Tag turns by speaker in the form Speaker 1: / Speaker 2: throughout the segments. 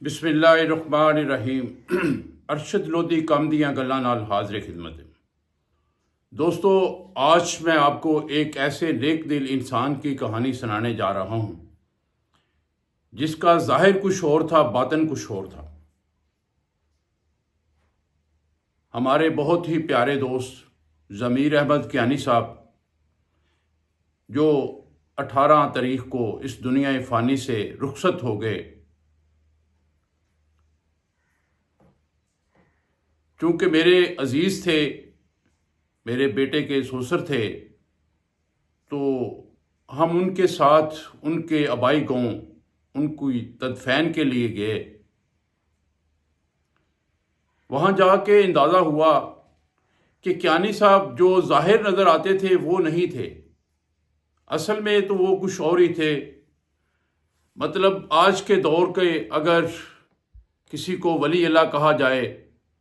Speaker 1: بسم اللہ الرحمن الرحیم ارشد لودھی کم دیاں گلاں نال حاضر خدمت ہے۔ دوستو، آج میں آپ کو ایک ایسے نیک دل انسان کی کہانی سنانے جا رہا ہوں جس کا ظاہر کچھ اور تھا، باطن کچھ اور تھا۔ ہمارے بہت ہی پیارے دوست ضمیر احمد کیانی صاحب، جو 18 تاریخ کو اس دنیا فانی سے رخصت ہو گئے، چونکہ میرے عزیز تھے، میرے بیٹے کے سسر تھے، تو ہم ان کے ساتھ ان کے آبائی گاؤں ان کی تدفین کے لیے گئے۔ وہاں جا کے اندازہ ہوا کہ کیانی صاحب جو ظاہر نظر آتے تھے وہ نہیں تھے، اصل میں تو وہ کچھ اور ہی تھے۔ مطلب آج کے دور کے اگر کسی کو ولی اللہ کہا جائے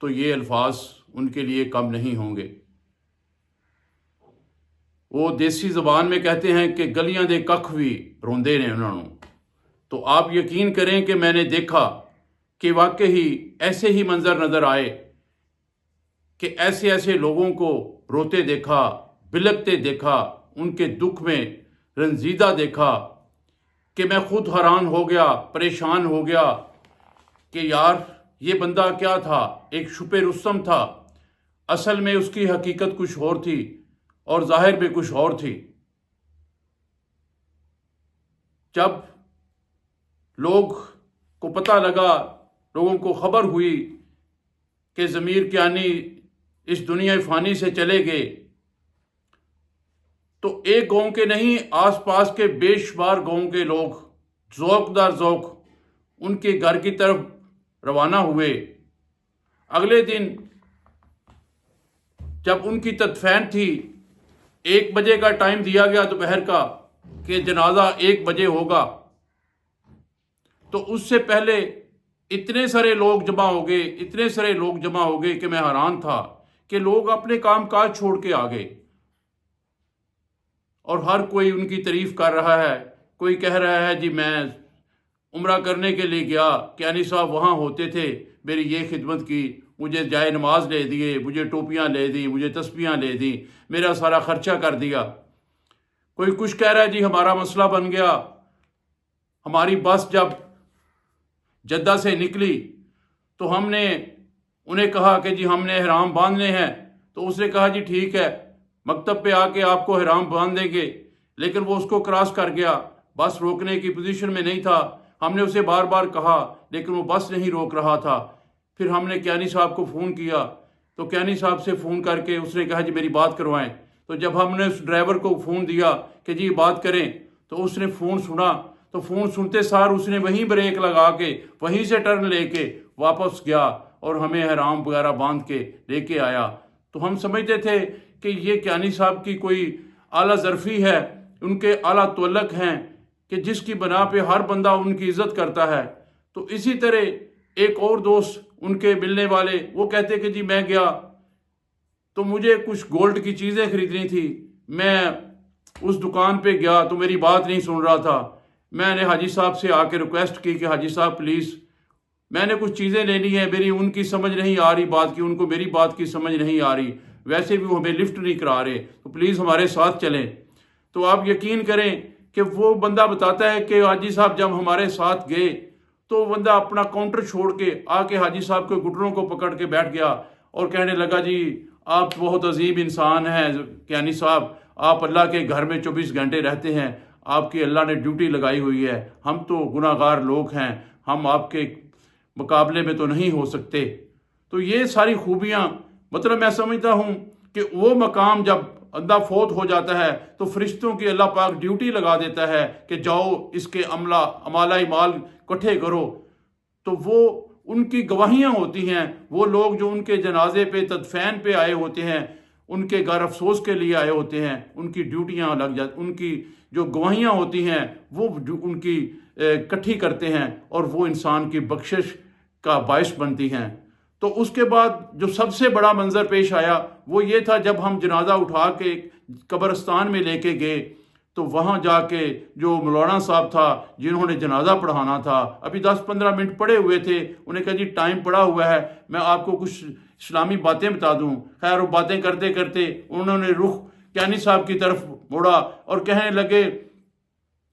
Speaker 1: تو یہ الفاظ ان کے لیے کم نہیں ہوں گے۔ وہ دیسی زبان میں کہتے ہیں کہ گلیاں دے ککھ بھی روندے نے انہوں نے۔ تو آپ یقین کریں کہ میں نے دیکھا کہ واقعی ایسے ہی منظر نظر آئے کہ ایسے لوگوں کو روتے دیکھا، بلکتے دیکھا، ان کے دکھ میں رنجیدہ دیکھا کہ میں خود حیران ہو گیا، پریشان ہو گیا کہ یار یہ بندہ کیا تھا؟ ایک شپ رستم تھا، اصل میں اس کی حقیقت کچھ اور تھی اور ظاہر میں کچھ اور تھی۔ جب لوگ کو پتہ لگا، لوگوں کو خبر ہوئی کہ ضمیر کیانی اس دنیا فانی سے چلے گئے، تو ایک گاؤں کے نہیں، آس پاس کے بے شمار گاؤں کے لوگ ذوق در ذوق ان کے گھر کی طرف روانہ ہوئے۔ اگلے دن جب ان کی تدفین تھی، 1 بجے کا ٹائم دیا گیا دوپہر کا کہ جنازہ 1 بجے ہوگا، تو اس سے پہلے اتنے سارے لوگ جمع ہو گئے کہ میں حیران تھا کہ لوگ اپنے کام کاج چھوڑ کے آ گئے اور ہر کوئی ان کی تعریف کر رہا ہے۔ کوئی کہہ رہا ہے جی میں عمرہ کرنے کے لیے گیا، کیانی صاحب وہاں ہوتے تھے، میری یہ خدمت کی، مجھے جائے نماز لے دیے، مجھے ٹوپیاں لے دی، مجھے تسبیحاں لے دی، میرا سارا خرچہ کر دیا۔ کوئی کچھ کہہ رہا ہے جی ہمارا مسئلہ بن گیا، ہماری بس جب جدہ سے نکلی تو ہم نے انہیں کہا کہ جی ہم نے احرام باندھنے ہیں، تو اس نے کہا جی ٹھیک ہے، مکتب پہ آ کے آپ کو احرام باندھ دیں گے، لیکن وہ اس کو کراس کر گیا، بس روکنے کی پوزیشن میں نہیں تھا۔ ہم نے اسے بار بار کہا لیکن وہ بس نہیں روک رہا تھا۔ پھر ہم نے کیانی صاحب کو فون کیا، تو کیانی صاحب سے فون کر کے اس نے کہا جی میری بات کروائیں۔ تو جب ہم نے اس ڈرائیور کو فون دیا کہ جی بات کریں، تو اس نے فون سنا، تو فون سنتے سار اس نے وہیں بریک لگا کے وہیں سے ٹرن لے کے واپس گیا اور ہمیں احرام وغیرہ باندھ کے لے کے آیا۔ تو ہم سمجھتے تھے کہ یہ کیانی صاحب کی کوئی اعلیٰ ظرفی ہے، ان کے اعلیٰ تعلق ہیں کہ جس کی بنا پہ ہر بندہ ان کی عزت کرتا ہے۔ تو اسی طرح ایک اور دوست ان کے ملنے والے، وہ کہتے کہ جی میں گیا تو مجھے کچھ گولڈ کی چیزیں خریدنی تھی، میں اس دکان پہ گیا تو میری بات نہیں سن رہا تھا۔ میں نے حاجی صاحب سے آ کے ریکویسٹ کی کہ حاجی صاحب پلیز میں نے کچھ چیزیں لینی ہیں، میری ان کی سمجھ نہیں آ رہی بات کی، ان کو میری بات کی سمجھ نہیں آ رہی، ویسے بھی وہ ہمیں لفٹ نہیں کرا رہے، تو پلیز ہمارے ساتھ چلیں۔ تو آپ یقین کریں کہ وہ بندہ بتاتا ہے کہ حاجی صاحب جب ہمارے ساتھ گئے تو وہ بندہ اپنا کاؤنٹر چھوڑ کے آ کے حاجی صاحب کے گھٹنوں کو پکڑ کے بیٹھ گیا اور کہنے لگا جی آپ بہت عظیم انسان ہیں کیانی صاحب، آپ اللہ کے گھر میں 24 گھنٹے رہتے ہیں، آپ کی اللہ نے ڈیوٹی لگائی ہوئی ہے، ہم تو گناہ گار لوگ ہیں، ہم آپ کے مقابلے میں تو نہیں ہو سکتے۔ تو یہ ساری خوبیاں، مطلب میں سمجھتا ہوں کہ وہ مقام جب بندہ فوت ہو جاتا ہے تو فرشتوں کی اللہ پاک ڈیوٹی لگا دیتا ہے کہ جاؤ اس کے عمالہ مال اکٹھے کرو، تو وہ ان کی گواہیاں ہوتی ہیں۔ وہ لوگ جو ان کے جنازے پہ تدفین پہ آئے ہوتے ہیں، ان کے گھر افسوس کے لیے آئے ہوتے ہیں، ان کی ڈیوٹیاں لگ جاتی، ان کی جو گواہیاں ہوتی ہیں وہ ان کی اکٹھی کرتے ہیں اور وہ انسان کی بخشش کا باعث بنتی ہیں۔ تو اس کے بعد جو سب سے بڑا منظر پیش آیا وہ یہ تھا، جب ہم جنازہ اٹھا کے قبرستان میں لے کے گئے تو وہاں جا کے جو مولانا صاحب تھا جنہوں نے جنازہ پڑھانا تھا، ابھی 10-15 منٹ پڑے ہوئے تھے، انہیں کہا جی ٹائم پڑا ہوا ہے، میں آپ کو کچھ اسلامی باتیں بتا دوں۔ خیر وہ باتیں کرتے کرتے انہوں نے رخ کیانی صاحب کی طرف موڑا اور کہنے لگے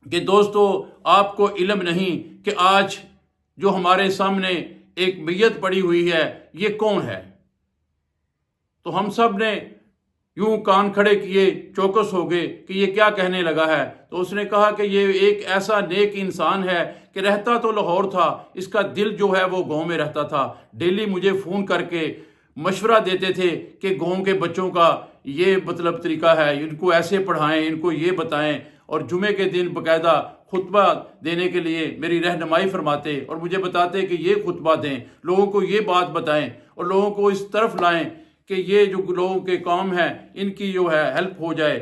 Speaker 1: کہ دوستو، آپ کو علم نہیں کہ آج جو ہمارے سامنے ایک میت پڑی ہوئی ہے یہ کون ہے؟ تو ہم سب نے یوں کان کھڑے کیے، چوکس ہو گئے کہ یہ کیا کہنے لگا ہے۔ تو اس نے کہا کہ یہ ایک ایسا نیک انسان ہے کہ رہتا تو لاہور تھا، اس کا دل جو ہے وہ گاؤں میں رہتا تھا، ڈیلی مجھے فون کر کے مشورہ دیتے تھے کہ گاؤں کے بچوں کا یہ مطلب طریقہ ہے، ان کو ایسے پڑھائیں، ان کو یہ بتائیں، اور جمعے کے دن باقاعدہ خطبہ دینے کے لیے میری رہنمائی فرماتے اور مجھے بتاتے کہ یہ خطبہ دیں، لوگوں کو یہ بات بتائیں اور لوگوں کو اس طرف لائیں کہ یہ جو لوگوں کے کام ہیں ان کی جو ہے ہیلپ ہو جائے۔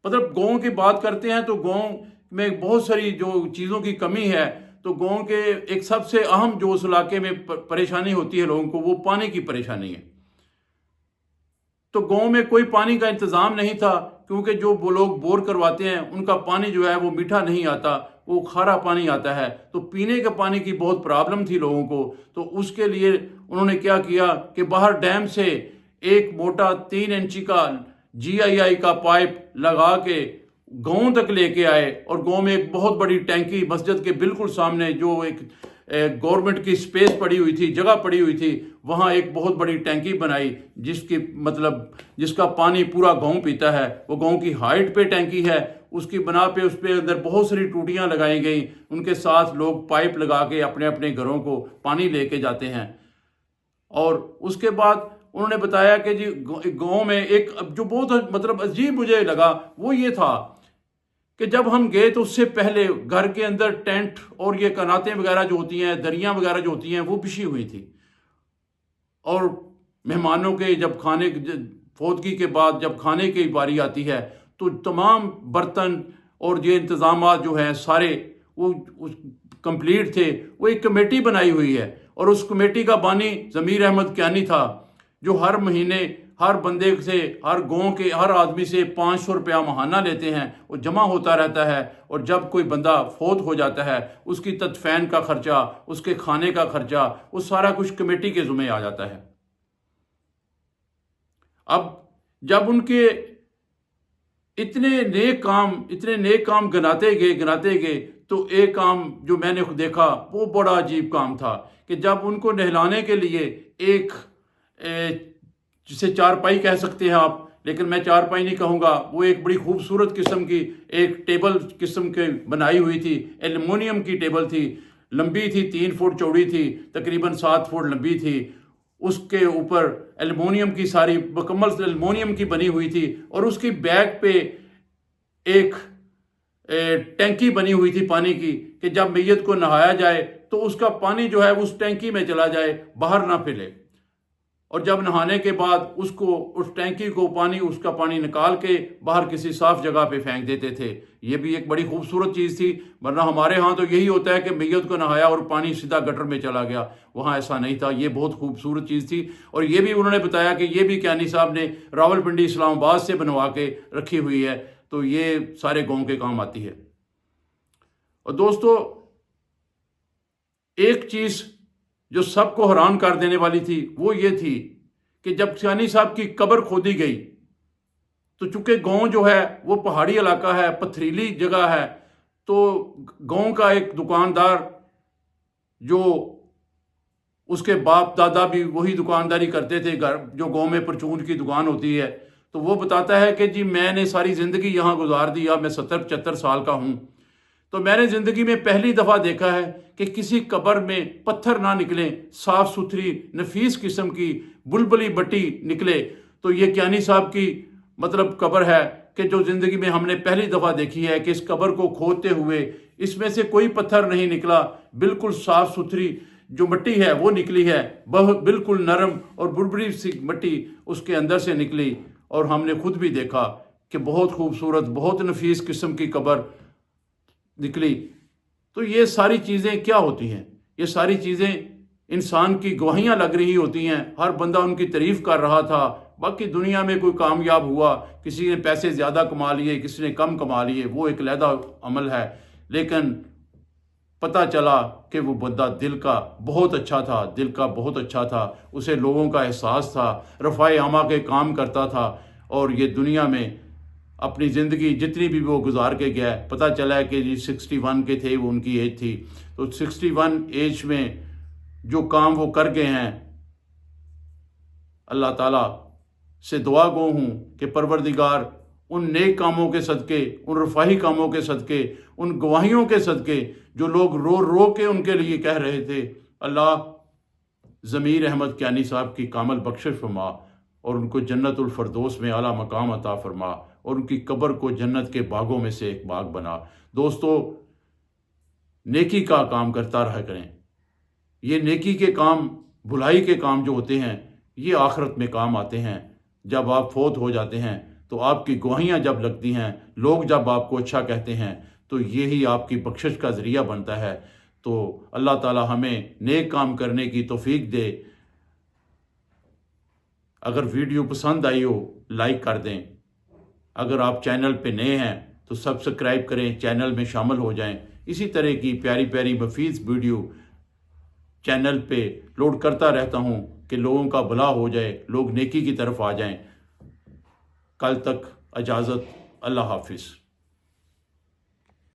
Speaker 1: مطلب گاؤں کی بات کرتے ہیں تو گاؤں میں بہت ساری جو چیزوں کی کمی ہے، تو گاؤں کے ایک سب سے اہم جو اس علاقے میں پریشانی ہوتی ہے لوگوں کو، وہ پانی کی پریشانی ہے۔ تو گاؤں میں کوئی پانی کا انتظام نہیں تھا، کیونکہ جو وہ لوگ بور کرواتے ہیں ان کا پانی جو ہے وہ میٹھا نہیں آتا، وہ کھارا پانی آتا ہے، تو پینے کے پانی کی بہت پرابلم تھی لوگوں کو۔ تو اس کے لیے انہوں نے کیا کیا کہ باہر ڈیم سے ایک موٹا 3 انچی کا GII کا پائپ لگا کے گاؤں تک لے کے آئے، اور گاؤں میں ایک بہت بڑی ٹینکی مسجد کے بالکل سامنے جو ایک گورنمنٹ کی سپیس پڑی ہوئی تھی، جگہ پڑی ہوئی تھی، وہاں ایک بہت بڑی ٹینکی بنائی جس کا پانی پورا گاؤں پیتا ہے۔ وہ گاؤں کی ہائٹ پہ ٹینکی ہے، اس کی بنا پہ اس پہ اندر بہت ساری ٹوٹیاں لگائی گئیں، ان کے ساتھ لوگ پائپ لگا کے اپنے اپنے گھروں کو پانی لے کے جاتے ہیں۔ اور اس کے بعد انہوں نے بتایا کہ جی گاؤں میں ایک جو بہت مطلب عجیب مجھے لگا وہ یہ تھا کہ جب ہم گئے تو اس سے پہلے گھر کے اندر ٹینٹ اور یہ کناتیں وغیرہ جو ہوتی ہیں، دریاں وغیرہ جو ہوتی ہیں، وہ بچھی ہوئی تھی، اور مہمانوں کے جب فوتگی کے بعد جب کھانے کی باری آتی ہے تو تمام برتن اور یہ انتظامات جو ہیں سارے وہ کمپلیٹ تھے۔ وہ ایک کمیٹی بنائی ہوئی ہے، اور اس کمیٹی کا بانی ضمیر احمد کیانی تھا، جو ہر مہینے ہر بندے سے، ہر گاؤں کے ہر آدمی سے 500 روپیہ ماہانہ لیتے ہیں، وہ جمع ہوتا رہتا ہے، اور جب کوئی بندہ فوت ہو جاتا ہے اس کی تدفین کا خرچہ، اس کے کھانے کا خرچہ، وہ سارا کچھ کمیٹی کے ذمہ آ جاتا ہے۔ اب جب ان کے اتنے نیک کام گناتے گئے تو ایک کام جو میں نے دیکھا وہ بڑا عجیب کام تھا کہ جب ان کو نہلانے کے لیے ایک جسے چارپائی کہہ سکتے ہیں آپ، لیکن میں چارپائی نہیں کہوں گا، وہ ایک بڑی خوبصورت قسم کی ایک ٹیبل قسم کی بنائی ہوئی تھی، ایلومینیم کی ٹیبل تھی، لمبی تھی 3 فٹ چوڑی تھی، تقریباً 7 فٹ لمبی تھی، اس کے اوپر ایلومینیم کی ساری مکمل ایلومینیم کی بنی ہوئی تھی، اور اس کی بیک پہ ایک ٹینکی بنی ہوئی تھی پانی کی کہ جب میت کو نہایا جائے تو اس کا پانی جو ہے اس ٹینکی میں چلا جائے، باہر نہ پھیلے، اور جب نہانے کے بعد اس ٹینکی کو اس کا پانی نکال کے باہر کسی صاف جگہ پہ پھینک دیتے تھے۔ یہ بھی ایک بڑی خوبصورت چیز تھی، ورنہ ہمارے ہاں تو یہی ہوتا ہے کہ میت کو نہایا اور پانی سیدھا گٹر میں چلا گیا، وہاں ایسا نہیں تھا۔ یہ بہت خوبصورت چیز تھی، اور یہ بھی انہوں نے بتایا کہ یہ بھی کیانی صاحب نے راولپنڈی اسلام آباد سے بنوا کے رکھی ہوئی ہے، تو یہ سارے گاؤں کے کام آتی ہے۔ اور دوستو، ایک چیز جو سب کو حیران کر دینے والی تھی وہ یہ تھی کہ جب کیانی صاحب کی قبر کھودی گئی تو چونکہ گاؤں جو ہے وہ پہاڑی علاقہ ہے، پتھریلی جگہ ہے، تو گاؤں کا ایک دکاندار جو اس کے باپ دادا بھی وہی دکانداری کرتے تھے، جو گاؤں میں پرچون کی دکان ہوتی ہے، تو وہ بتاتا ہے کہ جی میں نے ساری زندگی یہاں گزار دی، اب میں 70-75 سال کا ہوں، تو میں نے زندگی میں پہلی دفعہ دیکھا ہے کہ کسی قبر میں پتھر نہ نکلیں، صاف ستھری نفیس قسم کی بلبلی بٹی نکلے۔ تو یہ کیانی صاحب کی مطلب قبر ہے کہ جو زندگی میں ہم نے پہلی دفعہ دیکھی ہے کہ اس قبر کو کھودتے ہوئے اس میں سے کوئی پتھر نہیں نکلا، بالکل صاف ستھری جو مٹی ہے وہ نکلی ہے، بالکل نرم اور بلبلی سی مٹی اس کے اندر سے نکلی، اور ہم نے خود بھی دیکھا کہ بہت خوبصورت، بہت نفیس قسم کی قبر نکلی۔ تو یہ ساری چیزیں کیا ہوتی ہیں؟ یہ ساری چیزیں انسان کی گواہیاں لگ رہی ہوتی ہیں، ہر بندہ ان کی تعریف کر رہا تھا باقی دنیا میں کوئی کامیاب ہوا، کسی نے پیسے زیادہ کما لیے، کسی نے کم کما لیے، وہ ایک علیحدہ عمل ہے، لیکن پتہ چلا کہ وہ بندہ دل کا بہت اچھا تھا، دل کا بہت اچھا تھا، اسے لوگوں کا احساس تھا، رفع عامہ کے کام کرتا تھا، اور یہ دنیا میں اپنی زندگی جتنی بھی وہ گزار کے گیا ہے، پتہ چلا ہے کہ جی 61 کے تھے، وہ ان کی ایج تھی، تو 61 ایج میں جو کام وہ کر گئے ہیں، اللہ تعالیٰ سے دعا گو ہوں کہ پروردگار ان نیک کاموں کے صدقے، ان رفاہی کاموں کے صدقے، ان گواہیوں کے صدقے جو لوگ رو رو کے ان کے لیے کہہ رہے تھے، اللہ ضمیر احمد کیانی صاحب کی کامل بخشش فرما اور ان کو جنت الفردوس میں اعلیٰ مقام عطا فرما اور ان کی قبر کو جنت کے باغوں میں سے ایک باغ بنا۔ دوستو، نیکی کا کام کرتا رہا کریں۔ یہ نیکی کے کام، بھلائی کے کام جو ہوتے ہیں، یہ آخرت میں کام آتے ہیں۔ جب آپ فوت ہو جاتے ہیں تو آپ کی گواہیاں جب لگتی ہیں، لوگ جب آپ کو اچھا کہتے ہیں، تو یہی آپ کی بخشش کا ذریعہ بنتا ہے۔ تو اللہ تعالی ہمیں نیک کام کرنے کی توفیق دے۔ اگر ویڈیو پسند آئی ہو لائک کر دیں، اگر آپ چینل پہ نئے ہیں تو سبسکرائب کریں، چینل میں شامل ہو جائیں۔ اسی طرح کی پیاری پیاری مفید ویڈیو چینل پہ لوڈ کرتا رہتا ہوں کہ لوگوں کا بھلا ہو جائے، لوگ نیکی کی طرف آ جائیں۔ کل تک اجازت، اللہ حافظ۔